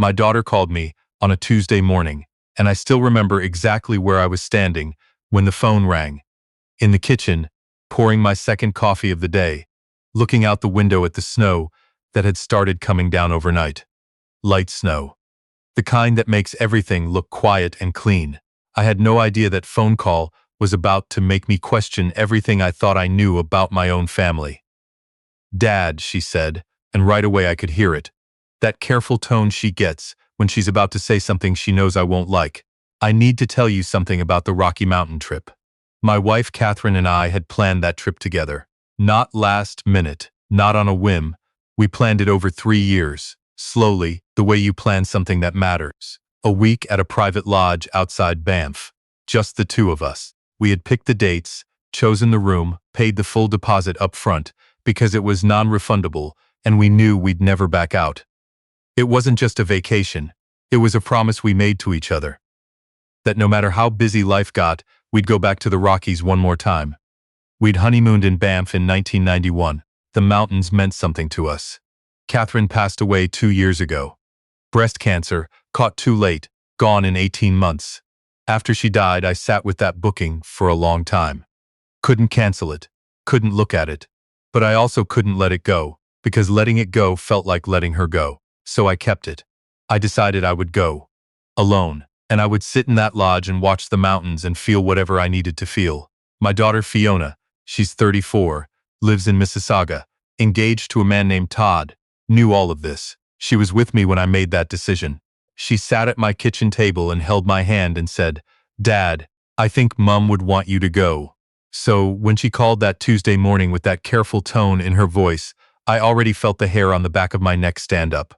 My daughter called me on a Tuesday morning, and I still remember exactly where I was standing when the phone rang. In the kitchen, pouring my second coffee of the day, looking out the window at the snow that had started coming down overnight. Light snow. The kind that makes everything look quiet and clean. I had no idea that phone call was about to make me question everything I thought I knew about my own family. "Dad," she said, and right away I could hear it. That careful tone she gets when she's about to say something she knows I won't like. "I need to tell you something about the Rocky Mountain trip." My wife Catherine and I had planned that trip together. Not last minute, not on a whim. We planned it over 3 years, slowly, the way you plan something that matters. A week at a private lodge outside Banff. Just the two of us. We had picked the dates, chosen the room, paid the full deposit up front, because it was non-refundable, and we knew we'd never back out. It wasn't just a vacation. It was a promise we made to each other. That no matter how busy life got, we'd go back to the Rockies one more time. We'd honeymooned in Banff in 1991. The mountains meant something to us. Catherine passed away 2 years ago. Breast cancer, caught too late, gone in 18 months. After she died, I sat with that booking for a long time. Couldn't cancel it, couldn't look at it. But I also couldn't let it go, because letting it go felt like letting her go. So I kept it. I decided I would go. Alone. And I would sit in that lodge and watch the mountains and feel whatever I needed to feel. My daughter Fiona, she's 34, lives in Mississauga, engaged to a man named Todd, knew all of this. She was with me when I made that decision. She sat at my kitchen table and held my hand and said, "Dad, I think Mum would want you to go." So when she called that Tuesday morning with that careful tone in her voice, I already felt the hair on the back of my neck stand up.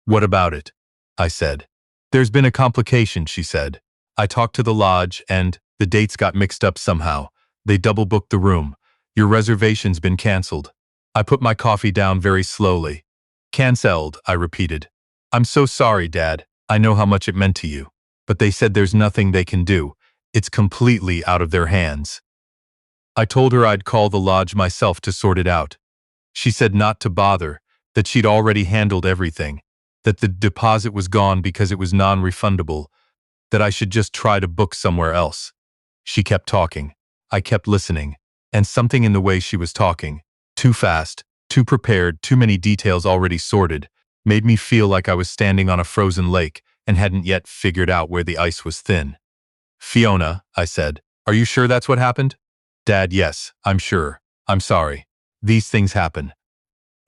"What about it?" I said. "There's been a complication," she said. "I talked to the lodge and the dates got mixed up somehow. They double-booked the room. Your reservation's been canceled." I put my coffee down very slowly. "Cancelled," I repeated. "I'm so sorry, Dad. I know how much it meant to you. But they said there's nothing they can do. It's completely out of their hands." I told her I'd call the lodge myself to sort it out. She said not to bother, that she'd already handled everything, that the deposit was gone because it was non-refundable, that I should just try to book somewhere else. She kept talking. I kept listening, and something in the way she was talking, too fast, too prepared, too many details already sorted, made me feel like I was standing on a frozen lake and hadn't yet figured out where the ice was thin. "Fiona," I said, "are you sure that's what happened?" "Dad, yes, I'm sure. I'm sorry. These things happen."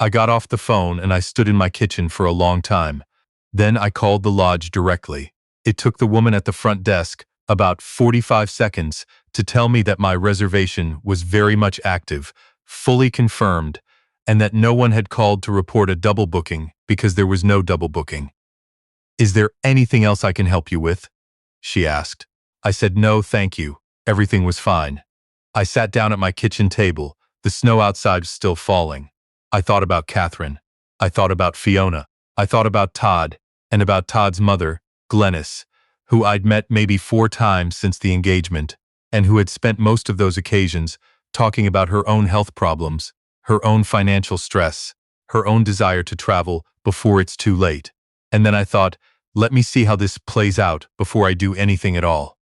I got off the phone and I stood in my kitchen for a long time. Then I called the lodge directly. It took the woman at the front desk about 45 seconds to tell me that my reservation was very much active, fully confirmed, and that no one had called to report a double booking because there was no double booking. "Is there anything else I can help you with?" she asked. I said no, thank you. Everything was fine. I sat down at my kitchen table. The snow outside was still falling. I thought about Catherine. I thought about Fiona. I thought about Todd, and about Todd's mother, Glennis, who I'd met maybe 4 times since the engagement, and who had spent most of those occasions talking about her own health problems, her own financial stress, her own desire to travel before it's too late. And then I thought, let me see how this plays out before I do anything at all.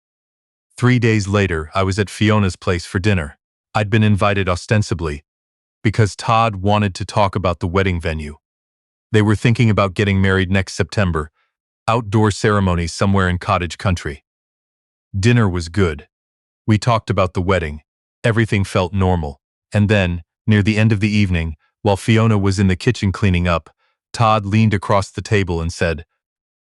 3 days later, I was at Fiona's place for dinner. I'd been invited ostensibly because Todd wanted to talk about the wedding venue. They were thinking about getting married next September, outdoor ceremony somewhere in cottage country. Dinner was good. We talked about the wedding. Everything felt normal. And then, near the end of the evening, while Fiona was in the kitchen cleaning up, Todd leaned across the table and said,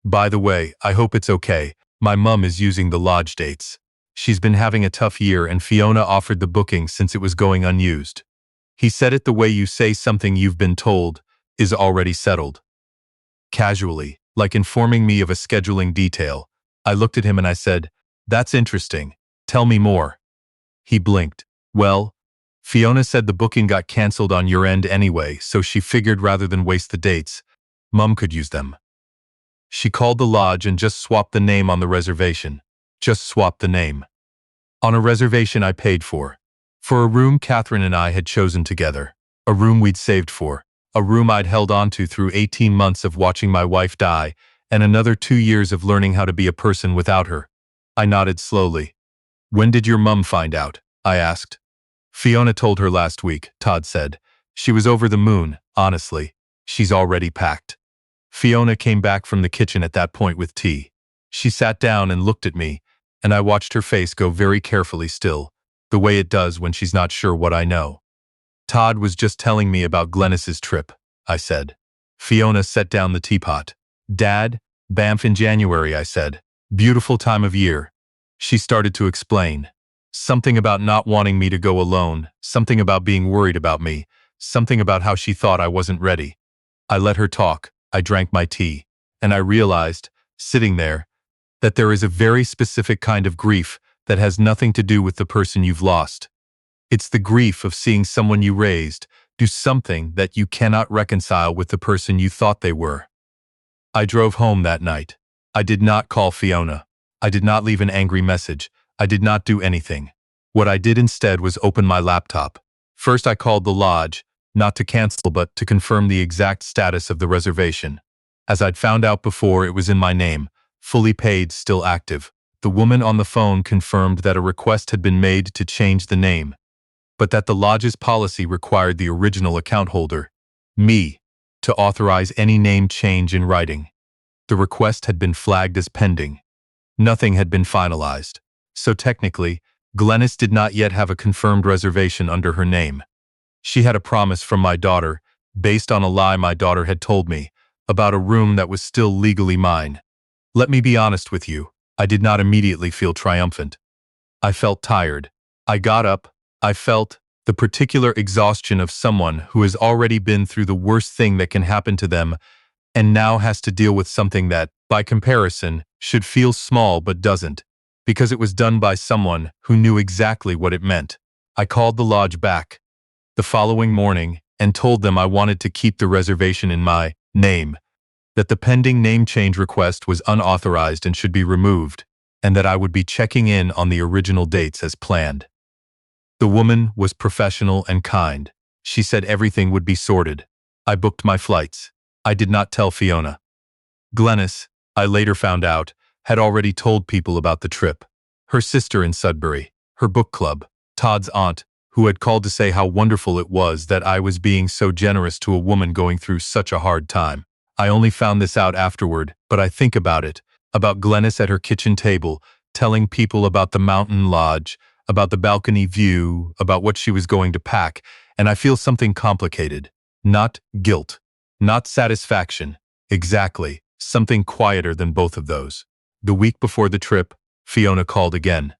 "By the way, I hope it's okay. My mum is using the lodge dates. She's been having a tough year and Fiona offered the booking since it was going unused." He said it the way you say something you've been told is already settled. Casually, like informing me of a scheduling detail, I looked at him and I said, "That's interesting. Tell me more." He blinked. "Well, Fiona said the booking got cancelled on your end anyway, so she figured rather than waste the dates, Mum could use them. She called the lodge and just swapped the name on the reservation. Just swapped the name. On a reservation I paid for a room Catherine and I had chosen together, a room we'd saved for, a room I'd held on to through 18 months of watching my wife die and another 2 years of learning how to be a person without her. I nodded slowly. When did your mum find out? I asked. Fiona told her last week, Todd said. She was over the moon, honestly. She's already packed. Fiona came back from the kitchen at that point with tea. She sat down and looked at me, and I watched her face go very carefully still, the way it does when she's not sure what I know. Todd was just telling me about Glennis's trip, I said. Fiona set down the teapot. Dad, Banff in January, I said. Beautiful time of year. She started to explain. Something about not wanting me to go alone, something about being worried about me, something about how she thought I wasn't ready. I let her talk, I drank my tea, and I realized, sitting there, that there is a very specific kind of grief that has nothing to do with the person you've lost. It's the grief of seeing someone you raised do something that you cannot reconcile with the person you thought they were. I drove home that night. I did not call Fiona. I did not leave an angry message. I did not do anything. What I did instead was open my laptop. First I called the lodge, not to cancel but to confirm the exact status of the reservation. As I'd found out before, it was in my name, fully paid, still active. The woman on the phone confirmed that a request had been made to change the name, but that the lodge's policy required the original account holder, me, to authorize any name change in writing. The request had been flagged as pending. Nothing had been finalized. So technically, Glennis did not yet have a confirmed reservation under her name. She had a promise from my daughter, based on a lie my daughter had told me, about a room that was still legally mine. Let me be honest with you, I did not immediately feel triumphant. I felt tired. I got up. I felt the particular exhaustion of someone who has already been through the worst thing that can happen to them and now has to deal with something that, by comparison, should feel small but doesn't, because it was done by someone who knew exactly what it meant. I called the lodge back the following morning and told them I wanted to keep the reservation in my name, that the pending name change request was unauthorized and should be removed, and that I would be checking in on the original dates as planned. The woman was professional and kind. She said everything would be sorted. I booked my flights. I did not tell Fiona. Glennis, I later found out, had already told people about the trip. Her sister in Sudbury, her book club, Todd's aunt, who had called to say how wonderful it was that I was being so generous to a woman going through such a hard time. I only found this out afterward, but I think about it, about Glennis at her kitchen table, telling people about the mountain lodge, about the balcony view, about what she was going to pack, and I feel something complicated. Not guilt. Not satisfaction. Exactly. Something quieter than both of those. The week before the trip, Fiona called again.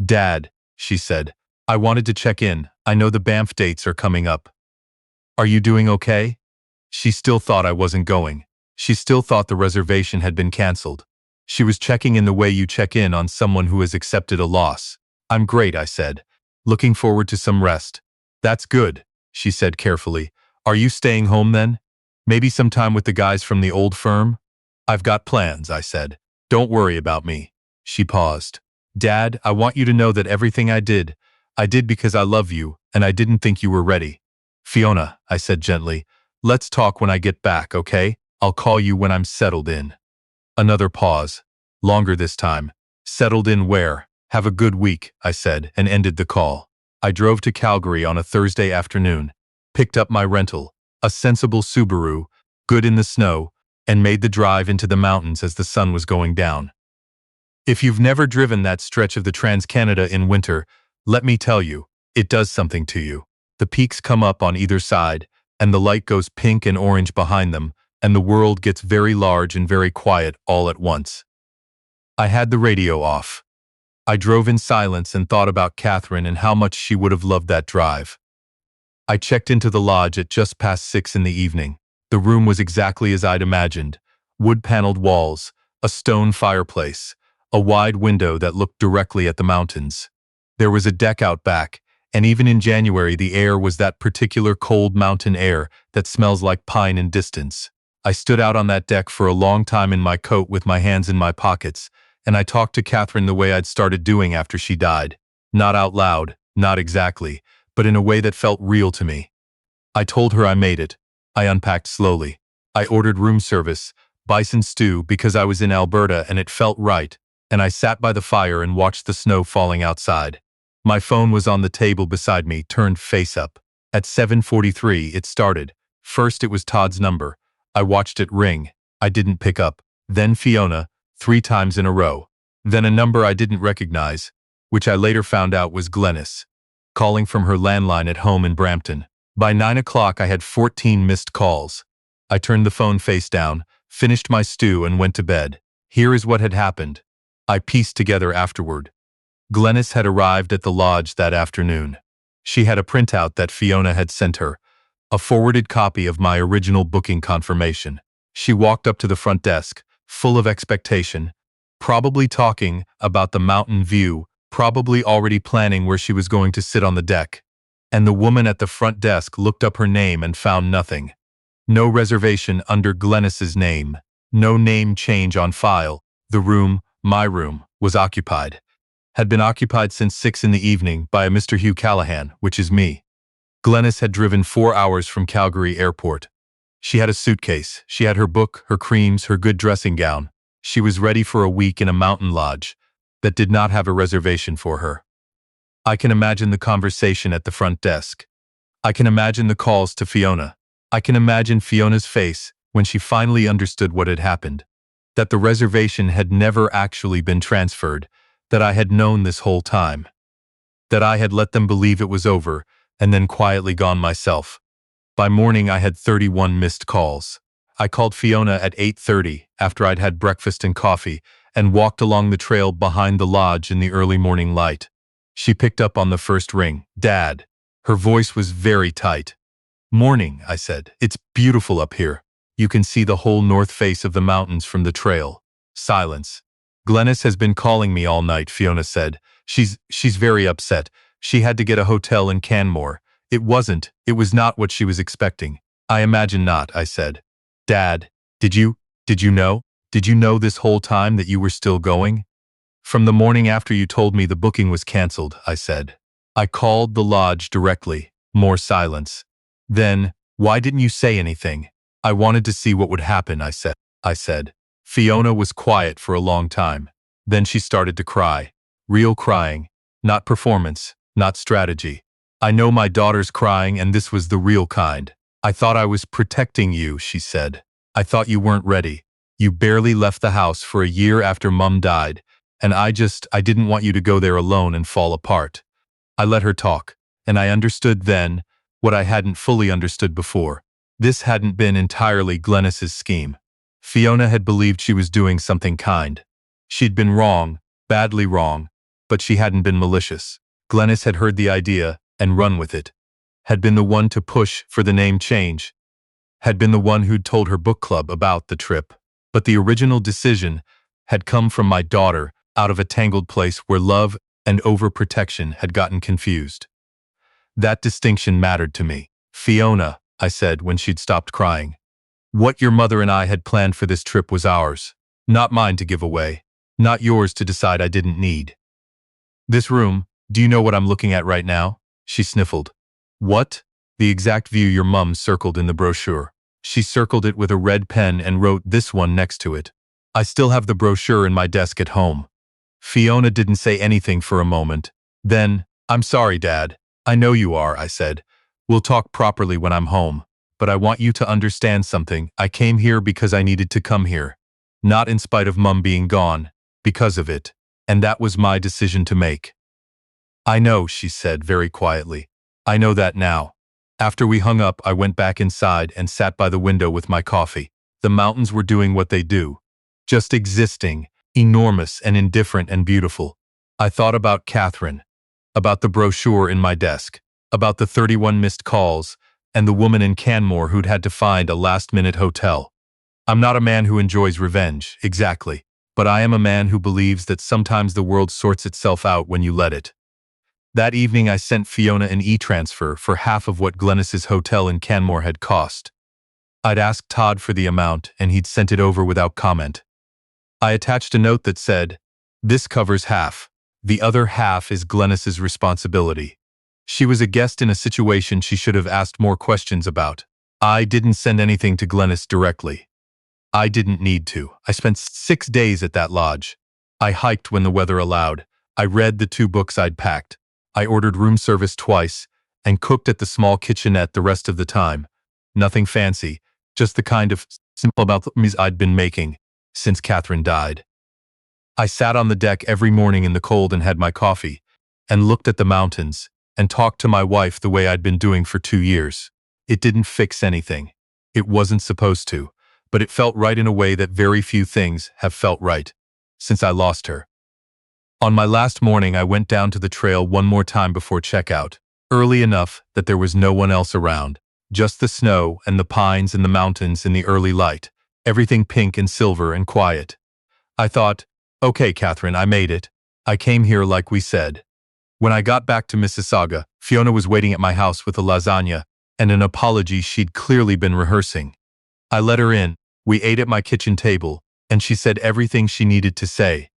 Dad, she said, I wanted to check in. I know the Banff dates are coming up. Are you doing okay? She still thought I wasn't going. She still thought the reservation had been canceled. She was checking in the way you check in on someone who has accepted a loss. I'm great, I said. Looking forward to some rest. That's good, she said carefully. Are you staying home then? Maybe some time with the guys from the old firm? I've got plans, I said. Don't worry about me. She paused. Dad, I want you to know that everything I did because I love you, and I didn't think you were ready. Fiona, I said gently, let's talk when I get back, okay? I'll call you when I'm settled in. Another pause. Longer this time. Settled in where? Have a good week, I said, and ended the call. I drove to Calgary on a Thursday afternoon, picked up my rental, a sensible Subaru, good in the snow, and made the drive into the mountains as the sun was going down. If you've never driven that stretch of the Trans-Canada in winter, let me tell you, it does something to you. The peaks come up on either side, and the light goes pink and orange behind them, and the world gets very large and very quiet all at once. I had the radio off. I drove in silence and thought about Catherine and how much she would have loved that drive. I checked into the lodge at just past 6 in the evening. The room was exactly as I'd imagined. Wood-paneled walls, a stone fireplace, a wide window that looked directly at the mountains. There was a deck out back, and even in January the air was that particular cold mountain air that smells like pine in distance. I stood out on that deck for a long time in my coat with my hands in my pockets, and I talked to Catherine the way I'd started doing after she died. Not out loud, not exactly, but in a way that felt real to me. I told her I made it. I unpacked slowly. I ordered room service, bison stew because I was in Alberta and it felt right, and I sat by the fire and watched the snow falling outside. My phone was on the table beside me, turned face up. At 7:43 it started. First it was Todd's number. I watched it ring. I didn't pick up. Then Fiona, 3 times in a row. Then a number I didn't recognize, which I later found out was Glenys, calling from her landline at home in Brampton. By 9 o'clock I had 14 missed calls. I turned the phone face down, finished my stew and went to bed. Here is what had happened. I pieced together afterward. Glenys had arrived at the lodge that afternoon. She had a printout that Fiona had sent her, a forwarded copy of my original booking confirmation. She walked up to the front desk, full of expectation, probably talking about the mountain view, probably already planning where she was going to sit on the deck. And the woman at the front desk looked up her name and found nothing. No reservation under Glenys's name. No name change on file. The room, my room, was occupied. Had been occupied since 6 in the evening by a Mr. Hugh Callahan, which is me. Glenys had driven 4 hours from Calgary Airport. She had a suitcase. She had her book, her creams, her good dressing gown. She was ready for a week in a mountain lodge that did not have a reservation for her. I can imagine the conversation at the front desk. I can imagine the calls to Fiona. I can imagine Fiona's face when she finally understood what had happened. That the reservation had never actually been transferred, that I had known this whole time. That I had let them believe it was over and then quietly gone myself. By morning I had 31 missed calls. I called Fiona at 8:30 after I'd had breakfast and coffee and walked along the trail behind the lodge in the early morning light. She picked up on the first ring. Dad. Her voice was very tight. Morning, I said. It's beautiful up here. You can see the whole north face of the mountains from the trail. Silence. Glenys has been calling me all night, Fiona said. She's very upset. She had to get a hotel in Canmore. It was not what she was expecting. I imagine not, I said. Dad, did you know? Did you know this whole time that you were still going? From the morning after you told me the booking was cancelled, I said. I called the lodge directly. More silence. Then, why didn't you say anything? I wanted to see what would happen, I said. Fiona was quiet for a long time. Then she started to cry. Real crying. Not performance, not strategy. I know my daughter's crying and this was the real kind. I thought I was protecting you, she said. I thought you weren't ready. You barely left the house for a year after Mum died, and I didn't want you to go there alone and fall apart. I let her talk, and I understood then what I hadn't fully understood before. This hadn't been entirely Glenys's scheme. Fiona had believed she was doing something kind. She'd been wrong, badly wrong, but she hadn't been malicious. Glenys had heard the idea and run with it. Had been the one to push for the name change. Had been the one who'd told her book club about the trip. But the original decision had come from my daughter out of a tangled place where love and overprotection had gotten confused. That distinction mattered to me. Fiona, I said when she'd stopped crying. What your mother and I had planned for this trip was ours. Not mine to give away. Not yours to decide I didn't need. This room, do you know what I'm looking at right now? She sniffled. What? The exact view your mum circled in the brochure. She circled it with a red pen and wrote this one next to it. I still have the brochure in my desk at home. Fiona didn't say anything for a moment. Then, I'm sorry, Dad. I know you are, I said. We'll talk properly when I'm home. But I want you to understand something. I came here because I needed to come here. Not in spite of Mum being gone. Because of it. And that was my decision to make. I know, she said very quietly. I know that now. After we hung up, I went back inside and sat by the window with my coffee. The mountains were doing what they do. Just existing, enormous and indifferent and beautiful. I thought about Catherine, about the brochure in my desk, about the 31 missed calls, and the woman in Canmore who'd had to find a last-minute hotel. I'm not a man who enjoys revenge, exactly, but I am a man who believes that sometimes the world sorts itself out when you let it. That evening I sent Fiona an e-transfer for half of what Glenys's hotel in Canmore had cost. I'd asked Todd for the amount, and he'd sent it over without comment. I attached a note that said, "This covers half. The other half is Glenys's responsibility. She was a guest in a situation she should have asked more questions about. I didn't send anything to Glenys directly. I didn't need to. I spent 6 days at that lodge. I hiked when the weather allowed. I read the 2 books I'd packed. I ordered room service twice and cooked at the small kitchenette the rest of the time. Nothing fancy, just the kind of simple meals I'd been making since Catherine died. I sat on the deck every morning in the cold and had my coffee, and looked at the mountains, and talked to my wife the way I'd been doing for 2 years. It didn't fix anything. It wasn't supposed to, but it felt right in a way that very few things have felt right since I lost her. On my last morning, I went down to the trail one more time before checkout, early enough that there was no one else around, just the snow and the pines and the mountains in the early light, everything pink and silver and quiet. I thought, okay, Catherine, I made it. I came here like we said. When I got back to Mississauga, Fiona was waiting at my house with a lasagna and an apology she'd clearly been rehearsing. I let her in, we ate at my kitchen table, and she said everything she needed to say.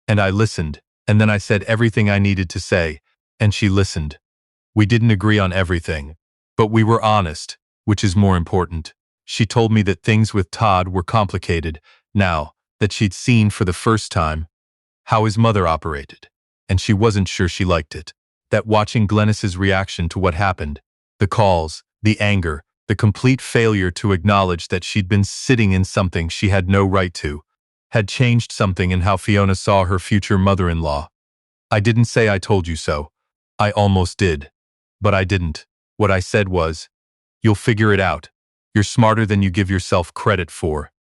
And I listened, and then I said everything I needed to say, and she listened. We didn't agree on everything, but we were honest, which is more important. She told me that things with Todd were complicated, now that she'd seen for the first time how his mother operated, and she wasn't sure she liked it. That watching Glennis's reaction to what happened, the calls, the anger, the complete failure to acknowledge that she'd been sitting in something she had no right to, had changed something in how Fiona saw her future mother-in-law. I didn't say I told you so. I almost did. But I didn't. What I said was, you'll figure it out. You're smarter than you give yourself credit for.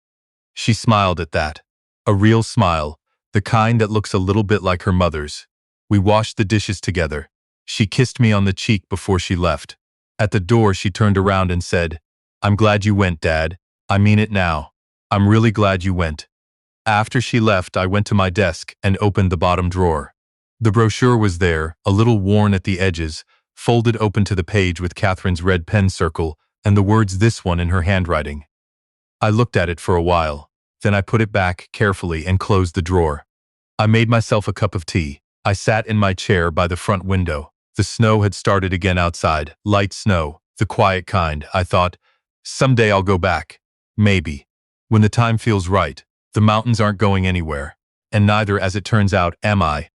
She smiled at that. A real smile, the kind that looks a little bit like her mother's. We washed the dishes together. She kissed me on the cheek before she left. At the door, she turned around and said, I'm glad you went, Dad. I mean it now. I'm really glad you went. After she left, I went to my desk and opened the bottom drawer. The brochure was there, a little worn at the edges, folded open to the page with Catherine's red pen circle and the words "this one" in her handwriting. I looked at it for a while. Then I put it back carefully and closed the drawer. I made myself a cup of tea. I sat in my chair by the front window. The snow had started again outside, light snow, the quiet kind. I thought, someday I'll go back. Maybe. When the time feels right. The mountains aren't going anywhere. And neither, as it turns out, am I.